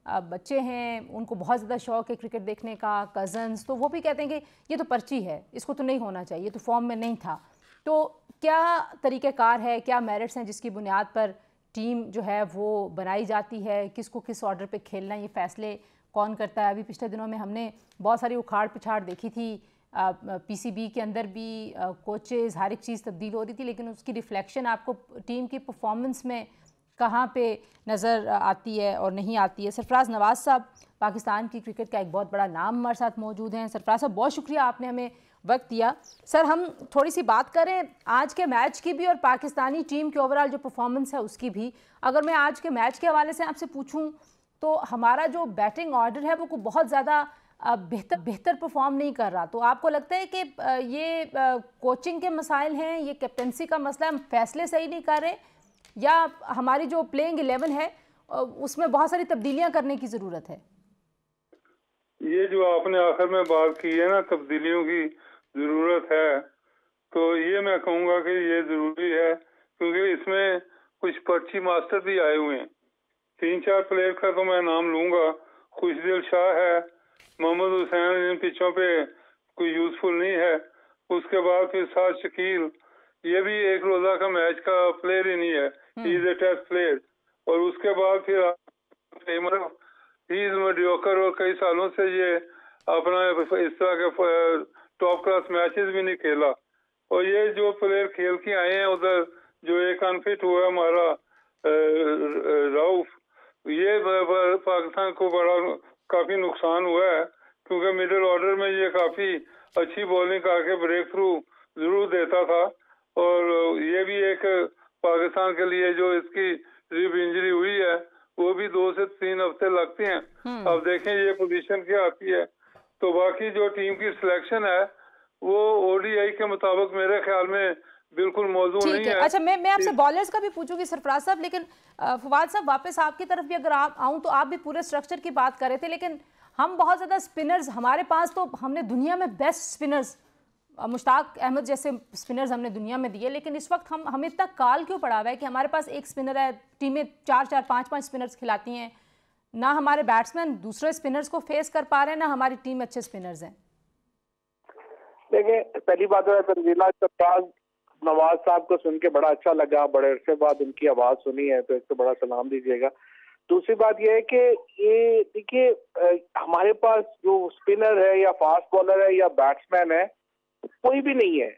बच्चे हैं उनको बहुत ज़्यादा शौक़ है क्रिकेट देखने का, कज़न्स, तो वो भी कहते हैं कि ये तो पर्ची है, इसको तो नहीं होना चाहिए, ये तो फॉर्म में नहीं था। तो क्या तरीक़ेकार है, क्या मेरिट्स हैं जिसकी बुनियाद पर टीम जो है वो बनाई जाती है, किसको किस ऑर्डर पे खेलना, ये फ़ैसले कौन करता है? अभी पिछले दिनों में हमने बहुत सारी उखाड़ पिछाड़ देखी थी, पीसीबी के अंदर भी कोचेज़, हर एक चीज़ तब्दील हो रही थी, लेकिन उसकी रिफ्लेक्शन आपको टीम की परफॉर्मेंस में कहाँ पे नज़र आती है और नहीं आती है? सरफराज नवाज साहब पाकिस्तान की क्रिकेट का एक बहुत बड़ा नाम हमारे साथ मौजूद हैं। सरफराज साहब बहुत शुक्रिया, आपने हमें वक्त दिया। सर, हम थोड़ी सी बात करें आज के मैच की भी और पाकिस्तानी टीम के ओवरऑल जो परफॉर्मेंस है उसकी भी। अगर मैं आज के मैच के हवाले से आपसे पूछूं तो हमारा जो बैटिंग ऑर्डर है वो बहुत ज़्यादा बेहतर परफॉर्म नहीं कर रहा। तो आपको लगता है कि ये कोचिंग के मसाइल हैं, ये कैप्टनसी का मसला, हम फैसले सही नहीं कर रहे, या हमारी जो प्लेइंग 11 है उसमें बहुत सारी तब्दीलियां करने की ज़रूरत है? ये जो आपने आखिर में बात की है ना, तब्दीलियों की ज़रूरत है, तो ये मैं कहूँगा कि ये ज़रूरी है क्योंकि इसमें कुछ पर्ची मास्टर भी आए हुए हैं। 3-4 प्लेयर का तो मैं नाम लूँगा। खुशदिल शाह है, मोहम्मद हुसैन इन पिचों पे कोई यूजफुल नहीं है। उसके बाद फिर साद शकील, ये भी एक रोज़ा का मैच का प्लेयर ही नहीं है, he is a test player. और उसके बाद फिर ही इज मीडियोकर और कई सालों से ये अपना इस तरह के टॉप क्लास मैचेस भी नहीं खेला। और ये जो प्लेयर खेल के आए हैं उधर, जो एक अनफिट हुआ हमारा राउफ, ये पाकिस्तान को बड़ा काफी नुकसान हुआ है, क्योंकि मिडिल ऑर्डर में ये काफी अच्छी बॉलिंग करके ब्रेक थ्रू जरूर देता था। और ये भी एक पाकिस्तान के लिए जो इसकी रिब इंजरी हुई है वो भी 2 से 3 हफ्ते लगते हैं। अब देखें ये पोजीशन क्या आती है। तो बाकी जो टीम की सिलेक्शन है वो ओडीआई के मुताबिक मेरे ख्याल में बिल्कुल मौजूद नहीं है। अच्छा, मैं आपसे बॉलर्स का भी पूछूंगी सरफराज साहब, लेकिन फवाद साहब वापस आपकी तरफ भी अगर आप आऊं तो आप भी पूरे स्ट्रक्चर की बात कर रहे थे, लेकिन हम बहुत ज़्यादा स्पिनर्स, हमारे पास तो हमने दुनिया में बेस्ट स्पिनर्स, मुश्ताक अहमद जैसे स्पिनर्स हमने दुनिया में दिए, लेकिन इस वक्त हमें इतना काल क्यों पड़ा हुआ है कि हमारे पास एक स्पिनर है, टीमें 4-4, 5-5 स्पिनर्स खिलाती हैं, ना हमारे बैट्समैन दूसरे स्पिनर्स को फेस कर पा रहे हैं, ना हमारी टीम अच्छे स्पिनर्स हैं। देखिए, पहली बात है तंजीला सरफराज नवाज साहब को सुन के बड़ा अच्छा लगा, बड़े अरसे बाद उनकी आवाज सुनी है, तो एक तो बड़ा सलाम दीजिएगा। दूसरी बात यह है कि ये देखिए हमारे पास जो स्पिनर है या फास्ट बॉलर है या बैट्समैन है कोई भी नहीं है।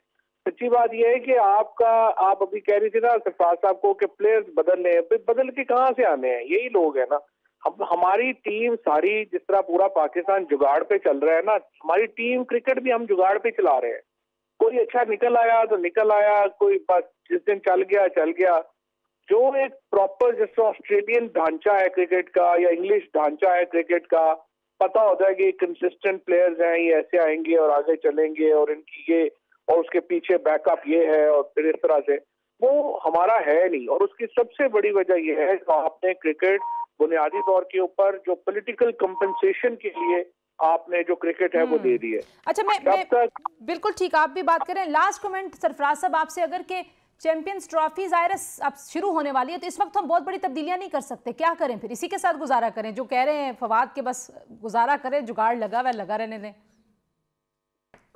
सच्ची बात यह है कि आप अभी कह रही थी ना सरफराज साहब को कि प्लेयर्स बदलने हैं, बदल के कहाँ से आने हैं, यही लोग है ना। हमारी टीम सारी, जिस तरह पूरा पाकिस्तान जुगाड़ पे चल रहा है ना, हमारी टीम क्रिकेट भी हम जुगाड़ पे चला रहे हैं। कोई अच्छा निकल आया तो निकल आया, कोई बस जिस दिन चल गया। जो एक प्रॉपर जैसे ऑस्ट्रेलियन ढांचा है क्रिकेट का या इंग्लिश ढांचा है क्रिकेट का, पता होता है कि कंसिस्टेंट प्लेयर्स हैं, ये ऐसे आएंगे और आगे चलेंगे और इनकी ये और उसके पीछे बैकअप ये है और फिर इस तरह से, वो हमारा है नहीं। और उसकी सबसे बड़ी वजह यह है कि आपने क्रिकेट बुनियादी तौर के ऊपर जो पॉलिटिकल कंपनसेशन के लिए आपने जो क्रिकेट है वो दे दी है। अच्छा, मैं बिल्कुल ठीक, आप भी बात करें। लास्ट कमेंट सरफराज साहब आपसे, अगर के चैंपियंस ट्रॉफी ज़ाहिर अब शुरू होने वाली है तो इस वक्त हम बहुत बड़ी तब्दीलियां नहीं कर सकते, क्या करें फिर? इसी के साथ गुजारा करें, जो कह रहे हैं फवाद के बस गुजारा करें, जुगाड़ लगा हुआ लगा रहने दें।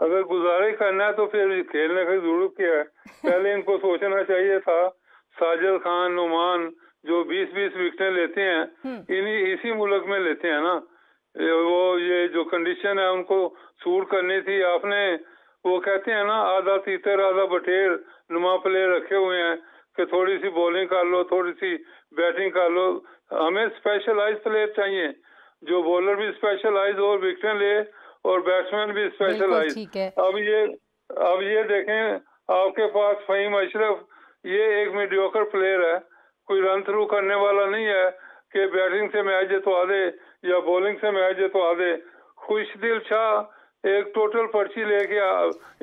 अगर गुजारा ही करना है तो फिर खेलने की जरूरत क्या है? पहले इनको सोचना चाहिए था। साजिद खान, नुमान जो 20-20 विकेटें लेते हैं इसी मुल्क में लेते हैं ना, वो ये जो कंडीशन है उनको सूट करनी थी। आपने वो कहते हैं ना आधा तीतर आधा बटेर नुमा प्लेयर रखे हुए हैं कि थोड़ी सी बॉलिंग कर लो, थोड़ी सी बैटिंग कर लो। हमें स्पेशलाइज प्लेयर चाहिए, जो बॉलर भी स्पेशलाइज और विकेटें ले और बैट्समैन भी स्पेशलाइज। अब ये देखें आपके पास फहीम अशरफ, ये एक मीडियोकर प्लेयर है, कोई रन थ्रू करने वाला नहीं है कि बैटिंग से मैच जितवा दे या बॉलिंग से मैच जितवा दे। खुशदिल शाह एक टोटल पर्ची लेके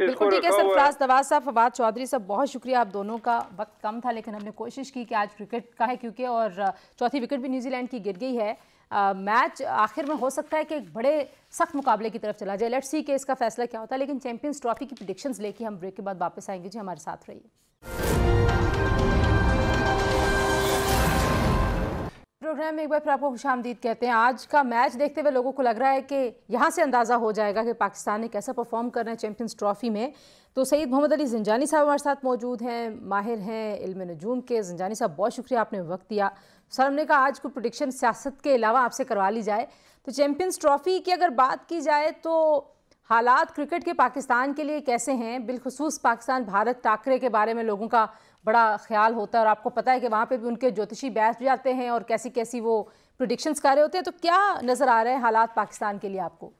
इसको ठीक है। सरफराज नवाज साहब, फवाद चौधरी साहब, बहुत शुक्रिया। आप दोनों का वक्त कम था लेकिन हमने कोशिश की कि आज क्रिकेट का है क्योंकि, और चौथी विकेट भी न्यूजीलैंड की गिर गई है। मैच आखिर में हो सकता है कि एक बड़े सख्त मुकाबले की तरफ चला जाए। लेट्स सी कि इसका फैसला क्या होता है, लेकिन चैंपियंस ट्रॉफी की प्रेडिक्शंस लेके हम ब्रेक के बाद वापस आएंगे। जी, हमारे साथ रहिए। प्रोग्राम में एक बार फिर आपको खुशामदीद कहते हैं। आज का मैच देखते हुए लोगों को लग रहा है कि यहाँ से अंदाज़ा हो जाएगा कि पाकिस्तान ने कैसा परफॉर्म करना है चैंपियंस ट्रॉफी में। तो सईद मोहम्मद अली ज़ंजानी साहब हमारे साथ मौजूद हैं, माहिर हैं इल्म नजूम के। ज़ंजानी साहब, बहुत शुक्रिया, आपने वक्त दिया। सर, हमने कहा आज कोई प्रेडिक्शन सियासत के अलावा आपसे करवा ली जाए। तो चैंपियंस ट्रॉफी की अगर बात की जाए तो हालात क्रिकेट के पाकिस्तान के लिए कैसे हैं? बिलखुसूस पाकिस्तान भारत टाकरे के बारे में लोगों का बड़ा ख्याल होता है और आपको पता है कि वहाँ पे भी उनके ज्योतिषी बैठ जाते हैं और कैसी कैसी वो प्रेडिक्शंस कर रहे होते हैं। तो क्या नज़र आ रहे हैं हालात पाकिस्तान के लिए आपको?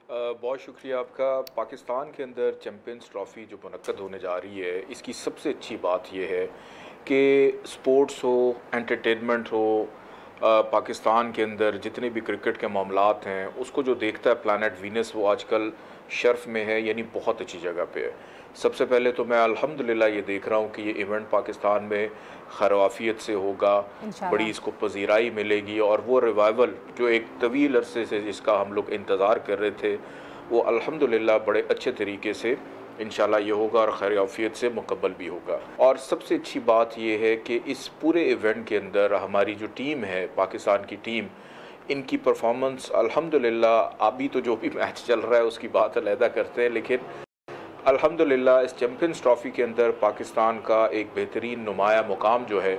बहुत शुक्रिया आपका। पाकिस्तान के अंदर चैंपियंस ट्रॉफ़ी जो मुनक्कद होने जा रही है, इसकी सबसे अच्छी बात यह है कि स्पोर्ट्स हो, एंटरटेनमेंट हो, पाकिस्तान के अंदर जितने भी क्रिकेट के मामलात हैं उसको जो देखता है प्लानट वीनस, वो आजकल शर्फ में है, यानी बहुत अच्छी जगह पे है। सबसे पहले तो मैं अल्हम्दुलिल्लाह ये देख रहा हूँ कि ये इवेंट पाकिस्तान में खरवाफियत से होगा, बड़ी इसको पजीराई मिलेगी और वो रिवाइवल जो एक तवील अरसे से जिसका हम लोग इंतज़ार कर रहे थे वो अल्हम्दुलिल्लाह बड़े अच्छे तरीके से इंशाल्लाह ये होगा और खैरियत से मुकम्मल भी होगा। और सबसे अच्छी बात ये है कि इस पूरे इवेंट के अंदर हमारी जो टीम है, पाकिस्तान की टीम, इनकी परफॉर्मेंस अल्हम्दुलिल्लाह, अभी तो जो भी मैच चल रहा है उसकी बात अलहदा करते हैं, लेकिन अल्हम्दुलिल्लाह इस चैम्पियंस ट्रॉफ़ी के अंदर पाकिस्तान का एक बेहतरीन नुमाया मुकाम जो है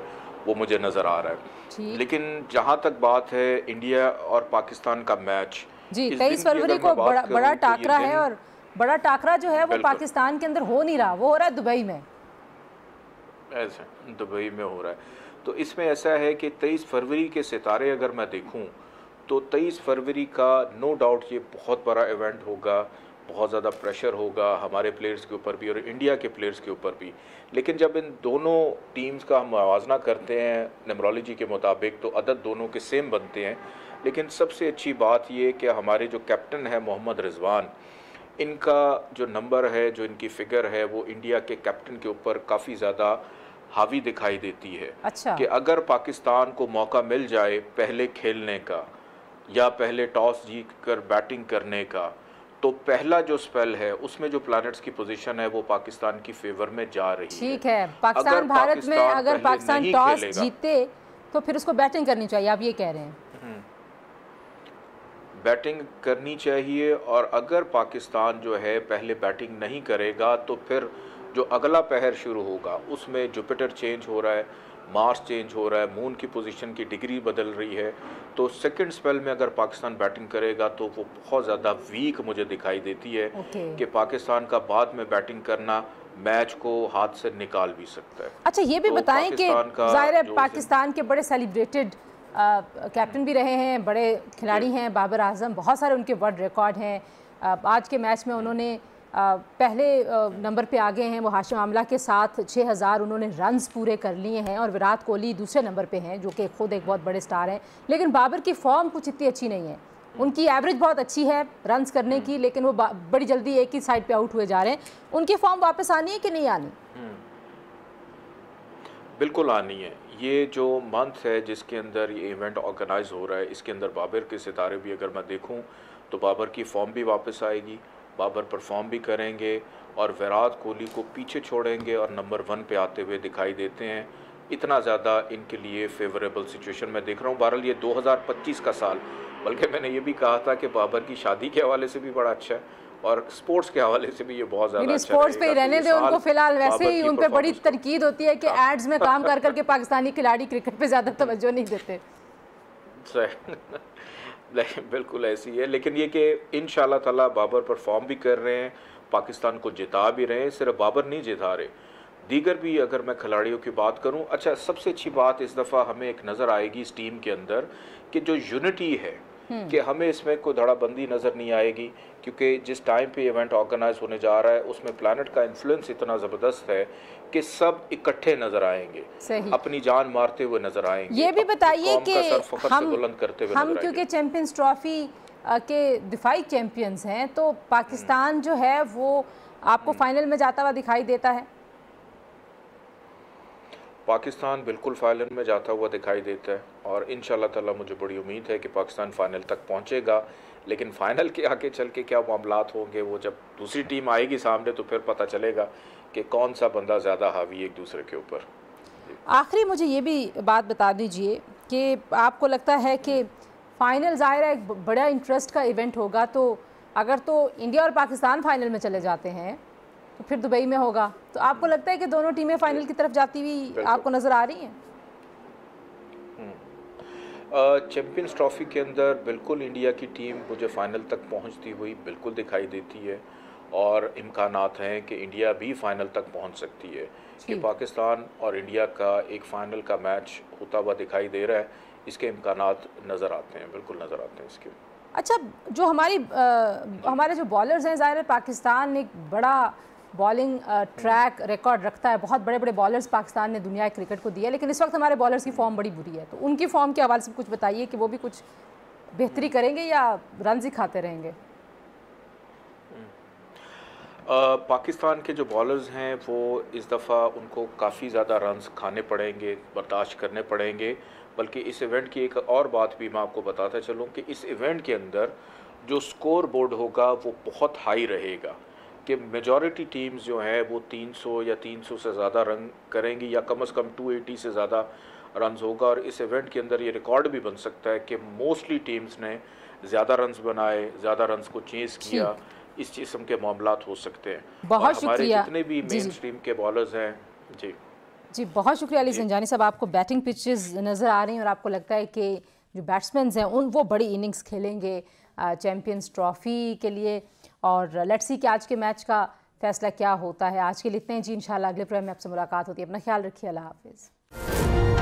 वो मुझे नज़र आ रहा है। लेकिन जहाँ तक बात है इंडिया और पाकिस्तान का मैच, जी 23 फरवरी को बड़ा टाकरा है, और बड़ा टाकरा जो है वो पाकिस्तान के अंदर हो नहीं रहा, वो हो रहा है दुबई में। ऐसा दुबई में हो रहा है, तो इसमें ऐसा है कि 23 फरवरी के सितारे अगर मैं देखूं तो 23 फरवरी का नो डाउट ये बहुत बड़ा इवेंट होगा, बहुत ज़्यादा प्रेशर होगा हमारे प्लेयर्स के ऊपर भी और इंडिया के प्लेयर्स के ऊपर भी। लेकिन जब इन दोनों टीम्स का हम मुवाजना करते हैं न्यूमरोलॉजी के मुताबिक तो अदद दोनों के सेम बनते हैं। लेकिन सबसे अच्छी बात ये कि हमारे जो कैप्टन है मोहम्मद रिजवान, इनका जो नंबर है, जो इनकी फ़िगर है, वो इंडिया के कैप्टन के ऊपर काफ़ी ज़्यादा हावी दिखाई देती है। अच्छा। कि अगर पाकिस्तान को मौका मिल जाए पहले खेलने का या पहले टॉस जीत कर बैटिंग करने का, तो पहला जो स्पेल है उसमें जो प्लैनेट्स की पोजीशन है वो पाकिस्तान की फेवर में जा रही है। ठीक है, पाकिस्तान भारत में अगर पाकिस्तान टॉस जीते तो फिर उसको बैटिंग करनी चाहिए, आप ये कह रहे हैं? बैटिंग करनी चाहिए, और अगर पाकिस्तान जो है पहले बैटिंग नहीं करेगा तो फिर जो अगला पहर शुरू होगा उसमें जुपिटर चेंज हो रहा है, मार्स चेंज हो रहा है, मून की पोजीशन की डिग्री बदल रही है, तो सेकंड स्पेल में अगर पाकिस्तान बैटिंग करेगा तो वो बहुत ज़्यादा वीक मुझे दिखाई देती है। कि पाकिस्तान का बाद में बैटिंग करना मैच को हाथ से निकाल भी सकता है। अच्छा, ये भी बताएं कि ज़ाहिर है पाकिस्तान के बड़े सेलिब्रेटेड कैप्टन भी रहे हैं, बड़े खिलाड़ी हैं, बाबर आजम, बहुत सारे उनके वर्ल्ड रिकॉर्ड हैं। आज के मैच में उन्होंने पहले नंबर पे आ गए हैं, वो हाशिम आमला के साथ 6000 उन्होंने रन्स पूरे कर लिए हैं, और विराट कोहली दूसरे नंबर पे हैं जो कि खुद एक बहुत बड़े स्टार हैं। लेकिन बाबर की फॉर्म कुछ इतनी अच्छी नहीं है, उनकी एवरेज बहुत अच्छी है रन्स करने की, लेकिन वो बड़ी जल्दी एक ही साइड पे आउट हुए जा रहे हैं। उनकी फॉर्म वापस आनी है कि नहीं आनी? बिल्कुल आनी है। ये जो मंथ है जिसके अंदर ये इवेंट ऑर्गेनाइज हो रहा है, इसके अंदर बाबर के सितारे भी अगर मैं देखूं तो बाबर की फॉर्म भी वापस आएगी, बाबर परफॉर्म भी करेंगे और विराट कोहली को पीछे छोड़ेंगे और नंबर 1 पे आते हुए दिखाई देते हैं। इतना ज़्यादा इनके लिए फेवरेबल सिचुएशन मैं देख रहा हूँ। बहरहाल ये 2025 का साल, बल्कि मैंने ये भी कहा था कि बाबर की शादी के हवाले से भी बड़ा अच्छा है और स्पोर्ट्स के हवाले से भी ये बहुत ज़्यादा अच्छा है। स्पोर्ट्स पे ही रहने दें उनको फिलहाल, वैसे ही उन पे बड़ी तनकीद होती है कि एड्स में काम कर करके पाकिस्तानी खिलाड़ी क्रिकेट पे ज़्यादा तवज्जो नहीं देते। बिल्कुल ऐसी है, लेकिन ये कि इंशाल्लाह ताला बाबर परफॉर्म भी कर रहे हैं, पाकिस्तान को जिता भी रहे हैं। सिर्फ बाबर नहीं जिता रहे, दीगर भी अगर मैं खिलाड़ियों की बात करूं। अच्छा, सबसे अच्छी बात इस दफ़ा हमें एक नज़र आएगी इस टीम के अंदर कि जो यूनिटी है, कि हमें इसमें कोई धड़ाबंदी नज़र नहीं आएगी, क्योंकि जिस टाइम पे इवेंट ऑर्गेनाइज होने जा रहा है उसमें प्लैनेट का इन्फ्लुएंस इतना ज़बरदस्त है कि सब इकट्ठे नज़र आएंगे, अपनी जान मारते हुए नज़र आएंगे। ये भी बताइए कि हम क्योंकि चैंपियंस ट्रॉफी के दिफाई चैंपियंस हैं, तो पाकिस्तान जो है वो आपको फाइनल में जाता हुआ दिखाई देता है? पाकिस्तान बिल्कुल फाइनल में जाता हुआ दिखाई देता है और इंशाल्लाह ताला मुझे बड़ी उम्मीद है कि पाकिस्तान फाइनल तक पहुंचेगा। लेकिन फाइनल के आगे चल के क्या मामलात होंगे वो जब दूसरी टीम आएगी सामने तो फिर पता चलेगा कि कौन सा बंदा ज़्यादा हावी एक दूसरे के ऊपर। आखिरी मुझे ये भी बात बता दीजिए कि आपको लगता है कि फ़ाइनल ज़ाहिर है एक बड़ा इंटरेस्ट का इवेंट होगा, तो अगर तो इंडिया और पाकिस्तान फाइनल में चले जाते हैं तो फिर दुबई में होगा, तो आपको लगता है कि दोनों टीमें फाइनल की तरफ जाती हुई आपको नज़र आ रही हैं? चैंपियंस ट्रॉफ़ी के अंदर बिल्कुल इंडिया की टीम मुझे फ़ाइनल तक पहुंचती हुई बिल्कुल दिखाई देती है और इम्कानात हैं कि इंडिया भी फ़ाइनल तक पहुंच सकती है। कि पाकिस्तान और इंडिया का एक फ़ाइनल का मैच होता हुआ दिखाई दे रहा है, इसके इम्कानात नज़र आते हैं, बिल्कुल नज़र आते हैं इसके। अच्छा, जो हमारे जो बॉलर्स हैं, ज़ाहिर है पाकिस्तान एक बड़ा बॉलिंग ट्रैक रिकॉर्ड रखता है, बहुत बड़े बड़े बॉलर्स पाकिस्तान ने दुनिया के क्रिकेट को दिया, लेकिन इस वक्त हमारे बॉलर्स की फॉर्म बड़ी बुरी है, तो उनकी फॉर्म के हवाले से कुछ बताइए कि वो भी कुछ बेहतरी करेंगे या रन ही खाते रहेंगे? पाकिस्तान के जो बॉलर्स हैं वो इस दफ़ा उनको काफ़ी ज़्यादा रन्स खाने पड़ेंगे, बर्दाश्त करने पड़ेंगे। बल्कि इस इवेंट की एक और बात भी मैं आपको बताता चलूँ कि इस इवेंट के अंदर जो स्कोर बोर्ड होगा वो बहुत हाई रहेगा, कि मेजॉरिटी टीम्स जो हैं वो 300 या 300 से ज़्यादा रन करेंगी या कम से कम 280 से ज़्यादा रन्स होगा। और इस इवेंट के अंदर ये रिकॉर्ड भी बन सकता है कि मोस्टली टीम्स ने ज़्यादा रन्स बनाए, ज़्यादा रन्स को चेज़ किया, इस किस्म के मामलात हो सकते हैं। बहुत शुक्रिया। जितने भी मेन स्ट्रीम के बॉलर्स हैं जी बहुत शुक्रिया अली संजानी साहब, आपको बैटिंग पिचेस नज़र आ रही हैं और आपको लगता है कि जो बैट्समैन हैं वो बड़ी इनिंग्स खेलेंगे चैम्पियंस ट्रॉफी के लिए। और लेट्स सी कि आज के मैच का फैसला क्या होता है। आज के लिए इतने जी, इंशाल्लाह अगले प्रोग्राम में आपसे मुलाकात होती है। अपना ख्याल रखिए, अल्लाह हाफिज़।